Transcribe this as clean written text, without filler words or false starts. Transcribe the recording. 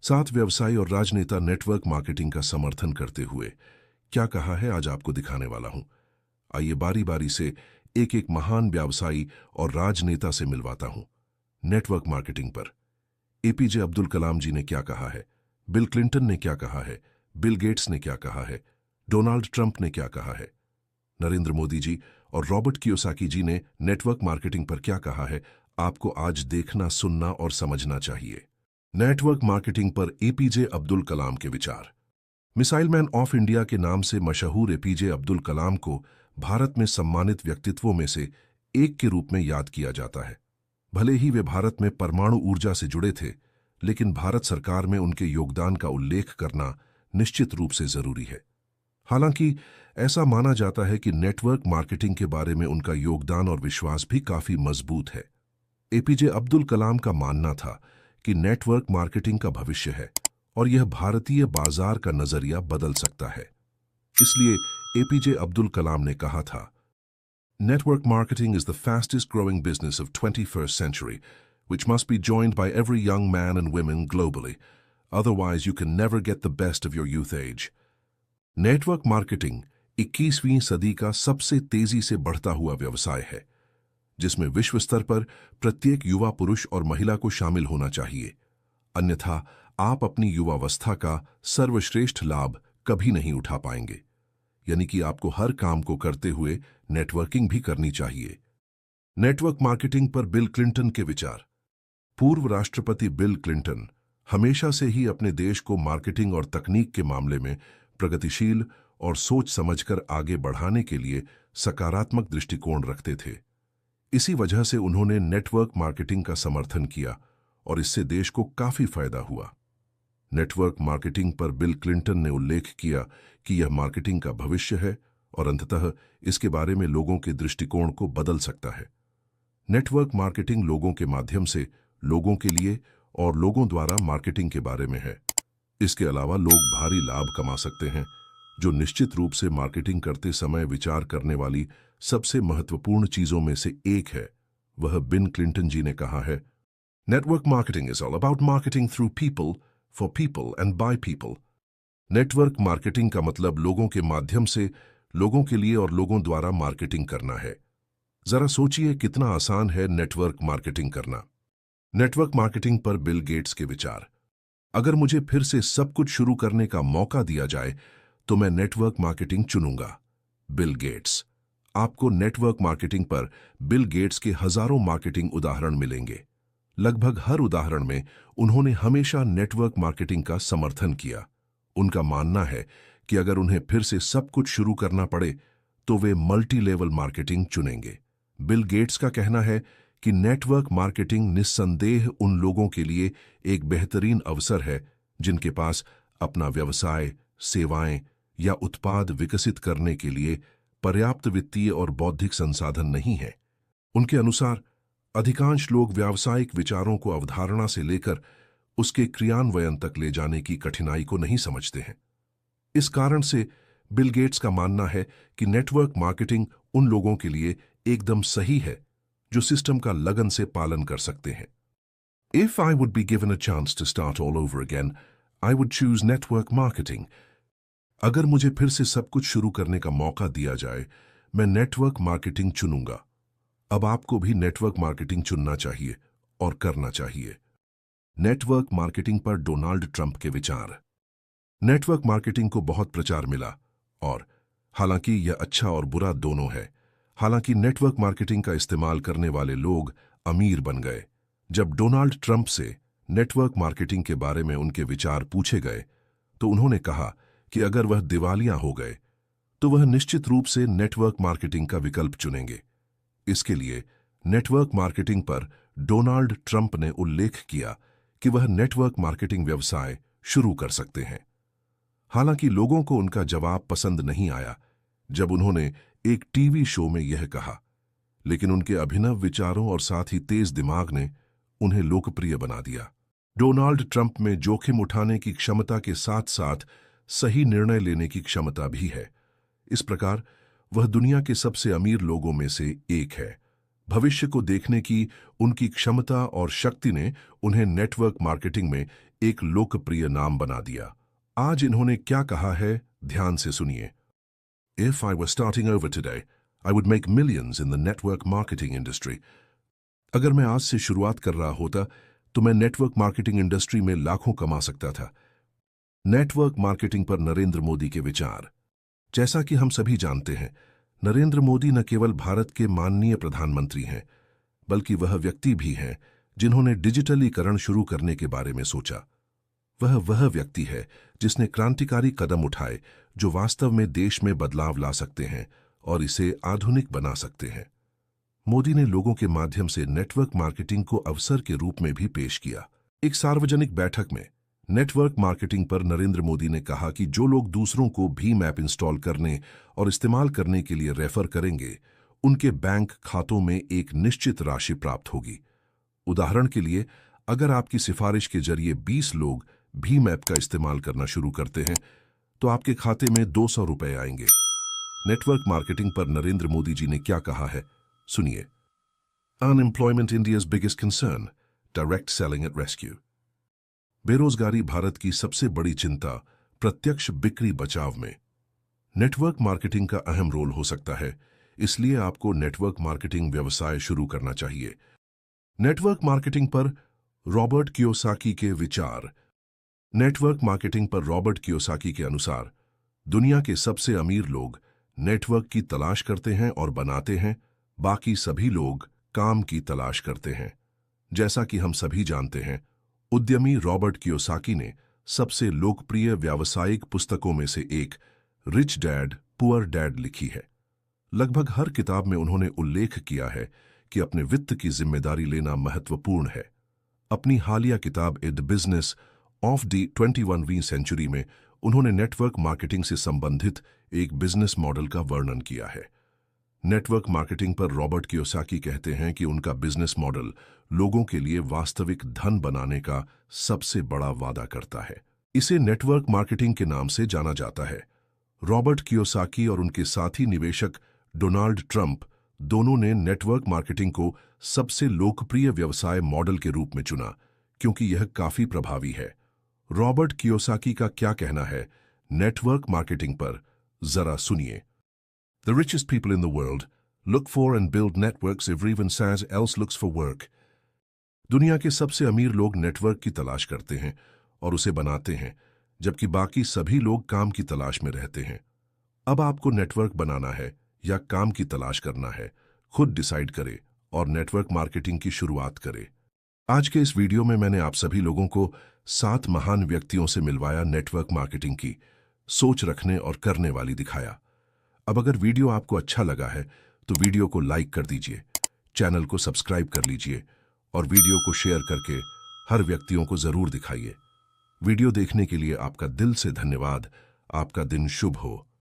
सात व्यवसायी और राजनेता नेटवर्क मार्केटिंग का समर्थन करते हुए क्या कहा है, आज आपको दिखाने वाला हूं। आइए बारी बारी से एक एक महान व्यवसायी और राजनेता से मिलवाता हूं। नेटवर्क मार्केटिंग पर एपीजे अब्दुल कलाम जी ने क्या कहा है, बिल क्लिंटन ने क्या कहा है, बिल गेट्स ने क्या कहा है, डोनाल्ड ट्रंप ने क्या कहा है, नरेंद्र मोदी जी और रॉबर्ट कियोसाकी जी ने नेटवर्क मार्केटिंग पर क्या कहा है। आपको आज देखना, सुनना और समझना चाहिए। नेटवर्क मार्केटिंग पर एपीजे अब्दुल कलाम के विचार। मिसाइल मैन ऑफ इंडिया के नाम से मशहूर एपीजे अब्दुल कलाम को भारत में सम्मानित व्यक्तित्वों में से एक के रूप में याद किया जाता है। भले ही वे भारत में परमाणु ऊर्जा से जुड़े थे, लेकिन भारत सरकार में उनके योगदान का उल्लेख करना निश्चित रूप से जरूरी है। हालांकि ऐसा माना जाता है कि नेटवर्क मार्केटिंग के बारे में उनका योगदान और विश्वास भी काफी मजबूत है। एपीजे अब्दुल कलाम का मानना था कि नेटवर्क मार्केटिंग का भविष्य है और यह भारतीय बाजार का नजरिया बदल सकता है। इसलिए एपीजे अब्दुल कलाम ने कहा था, network marketing is the fastest growing business of 21st century, which must be joined by every young man and women globally. Otherwise, you can never get the best of your youth age. Network marketing 21वीं सदी का सबसे तेजी से बढ़ता हुआ व्यवसाय है, जिसमें विश्व स्तर पर प्रत्येक युवा पुरुष और महिला को शामिल होना चाहिए। अन्यथा आप अपनी युवावस्था का सर्वश्रेष्ठ लाभ कभी नहीं उठा पाएंगे। यानी कि आपको हर काम को करते हुए नेटवर्किंग भी करनी चाहिए। नेटवर्क मार्केटिंग पर बिल क्लिंटन के विचार। पूर्व राष्ट्रपति बिल क्लिंटन हमेशा से ही अपने देश को मार्केटिंग और तकनीक के मामले में प्रगतिशील और सोच समझकर आगे बढ़ाने के लिए सकारात्मक दृष्टिकोण रखते थे। इसी वजह से उन्होंने नेटवर्क मार्केटिंग का समर्थन किया और इससे देश को काफी फायदा हुआ। नेटवर्क मार्केटिंग पर बिल क्लिंटन ने उल्लेख किया कि यह मार्केटिंग का भविष्य है और अंततः इसके बारे में लोगों के दृष्टिकोण को बदल सकता है। नेटवर्क मार्केटिंग लोगों के माध्यम से, लोगों के लिए और लोगों द्वारा मार्केटिंग के बारे में है। इसके अलावा लोग भारी लाभ कमा सकते हैं, जो निश्चित रूप से मार्केटिंग करते समय विचार करने वाली सबसे महत्वपूर्ण चीजों में से एक है। वह बिल क्लिंटन जी ने कहा है, network marketing is all about marketing through people, for people and by people. Network marketing का मतलब लोगों के माध्यम से, लोगों के लिए और लोगों द्वारा मार्केटिंग करना है। जरा सोचिए कितना आसान है नेटवर्क मार्केटिंग करना। नेटवर्क मार्केटिंग पर बिल गेट्स के विचार। अगर मुझे फिर से सब कुछ शुरू करने का मौका दिया जाए तो मैं नेटवर्क मार्केटिंग चुनूंगा। Bill Gates. आपको नेटवर्क मार्केटिंग पर बिल गेट्स के हजारों मार्केटिंग उदाहरण मिलेंगे। लगभग हर उदाहरण में उन्होंने हमेशा नेटवर्क मार्केटिंग का समर्थन किया। उनका मानना है कि अगर उन्हें फिर से सब कुछ शुरू करना पड़े तो वे मल्टी लेवल मार्केटिंग चुनेंगे। बिल गेट्स का कहना है कि नेटवर्क मार्केटिंग निस्संदेह उन लोगों के लिए एक बेहतरीन अवसर है जिनके पास अपना व्यवसाय, सेवाएं या उत्पाद विकसित करने के लिए पर्याप्त वित्तीय और बौद्धिक संसाधन नहीं है। उनके अनुसार अधिकांश लोग व्यावसायिक विचारों को अवधारणा से लेकर उसके क्रियान्वयन तक ले जाने की कठिनाई को नहीं समझते हैं। इस कारण से बिल गेट्स का मानना है कि नेटवर्क मार्केटिंग उन लोगों के लिए एकदम सही है जो सिस्टम का लगन से पालन कर सकते हैं। If I would be given a chance to start all over again, I would choose network marketing. अगर मुझे फिर से सब कुछ शुरू करने का मौका दिया जाए, मैं नेटवर्क मार्केटिंग चुनूंगा। अब आपको भी नेटवर्क मार्केटिंग चुनना चाहिए और करना चाहिए। नेटवर्क मार्केटिंग पर डोनाल्ड ट्रंप के विचार। नेटवर्क मार्केटिंग को बहुत प्रचार मिला और हालांकि यह अच्छा और बुरा दोनों है। हालांकि नेटवर्क मार्केटिंग का इस्तेमाल करने वाले लोग अमीर बन गए। जब डोनाल्ड ट्रंप से नेटवर्क मार्केटिंग के बारे में उनके विचार पूछे गए तो उन्होंने कहा कि अगर वह दिवालिया हो गए तो वह निश्चित रूप से नेटवर्क मार्केटिंग का विकल्प चुनेंगे। इसके लिए नेटवर्क मार्केटिंग पर डोनाल्ड ट्रंप ने उल्लेख किया कि वह नेटवर्क मार्केटिंग व्यवसाय शुरू कर सकते हैं। हालांकि लोगों को उनका जवाब पसंद नहीं आया जब उन्होंने एक टीवी शो में यह कहा, लेकिन उनके अभिनव विचारों और साथ ही तेज दिमाग ने उन्हें लोकप्रिय बना दिया। डोनाल्ड ट्रंप में जोखिम उठाने की क्षमता के साथ साथ सही निर्णय लेने की क्षमता भी है। इस प्रकार वह दुनिया के सबसे अमीर लोगों में से एक है। भविष्य को देखने की उनकी क्षमता और शक्ति ने उन्हें नेटवर्क मार्केटिंग में एक लोकप्रिय नाम बना दिया। आज इन्होंने क्या कहा है, ध्यान से सुनिए। If I were starting over today, I would make millions in the network marketing industry. अगर मैं आज से शुरुआत कर रहा होता तो मैं नेटवर्क मार्केटिंग इंडस्ट्री में लाखों कमा सकता था। नेटवर्क मार्केटिंग पर नरेंद्र मोदी के विचार। जैसा कि हम सभी जानते हैं, नरेंद्र मोदी न केवल भारत के माननीय प्रधानमंत्री हैं, बल्कि वह व्यक्ति भी हैं जिन्होंने डिजिटलीकरण शुरू करने के बारे में सोचा। वह व्यक्ति है जिसने क्रांतिकारी कदम उठाए जो वास्तव में देश में बदलाव ला सकते हैं और इसे आधुनिक बना सकते हैं। मोदी ने लोगों के माध्यम से नेटवर्क मार्केटिंग को अवसर के रूप में भी पेश किया। एक सार्वजनिक बैठक में नेटवर्क मार्केटिंग पर नरेंद्र मोदी ने कहा कि जो लोग दूसरों को भीम ऐप इंस्टॉल करने और इस्तेमाल करने के लिए रेफर करेंगे, उनके बैंक खातों में एक निश्चित राशि प्राप्त होगी। उदाहरण के लिए, अगर आपकी सिफारिश के जरिए 20 लोग भीम ऐप का इस्तेमाल करना शुरू करते हैं, तो आपके खाते में 200 रुपए आएंगे। नेटवर्क मार्केटिंग पर नरेंद्र मोदी जी ने क्या कहा है, सुनिए। Unemployment India's biggest concern, direct selling at rescue. बेरोजगारी भारत की सबसे बड़ी चिंता, प्रत्यक्ष बिक्री बचाव में नेटवर्क मार्केटिंग का अहम रोल हो सकता है, इसलिए आपको नेटवर्क मार्केटिंग व्यवसाय शुरू करना चाहिए। नेटवर्क मार्केटिंग पर रॉबर्ट कियोसाकी के विचार। नेटवर्क मार्केटिंग पर रॉबर्ट कियोसाकी के अनुसार, दुनिया के सबसे अमीर लोग नेटवर्क की तलाश करते हैं और बनाते हैं, बाकी सभी लोग काम की तलाश करते हैं। जैसा कि हम सभी जानते हैं, उद्यमी रॉबर्ट कियोसाकी ने सबसे लोकप्रिय व्यावसायिक पुस्तकों में से एक रिच डैड पुअर डैड लिखी है। लगभग हर किताब में उन्होंने उल्लेख किया है कि अपने वित्त की जिम्मेदारी लेना महत्वपूर्ण है। अपनी हालिया किताब द बिजनेस ऑफ द 21वीं सेंचुरी में उन्होंने नेटवर्क मार्केटिंग से संबंधित एक बिजनेस मॉडल का वर्णन किया है। नेटवर्क मार्केटिंग पर रॉबर्ट कियोसाकी कहते हैं कि उनका बिजनेस मॉडल लोगों के लिए वास्तविक धन बनाने का सबसे बड़ा वादा करता है। इसे नेटवर्क मार्केटिंग के नाम से जाना जाता है। रॉबर्ट कियोसाकी और उनके साथी निवेशक डोनाल्ड ट्रंप दोनों ने नेटवर्क मार्केटिंग को सबसे लोकप्रिय व्यवसाय मॉडल के रूप में चुना क्योंकि यह काफी प्रभावी है। रॉबर्ट कियोसाकी का क्या कहना है नेटवर्क मार्केटिंग पर, जरा सुनिए। The richest people in the world look for and build networks everyone says else looks for work. दुनिया के सबसे अमीर लोग नेटवर्क की तलाश करते हैं और उसे बनाते हैं, जबकि बाकी सभी लोग काम की तलाश में रहते हैं। अब आपको नेटवर्क बनाना है या काम की तलाश करना है, खुद डिसाइड करें और नेटवर्क मार्केटिंग की शुरुआत करें। आज के इस वीडियो में मैंने आप सभी लोगों को 7 महान व्यक्तियों से मिलवाया, नेटवर्क मार्केटिंग की सोच रखने और करने वाली दिखाया। अब अगर वीडियो आपको अच्छा लगा है तो वीडियो को लाइक कर दीजिए, चैनल को सब्सक्राइब कर लीजिए और वीडियो को शेयर करके हर व्यक्तियों को जरूर दिखाइए। वीडियो देखने के लिए आपका दिल से धन्यवाद। आपका दिन शुभ हो।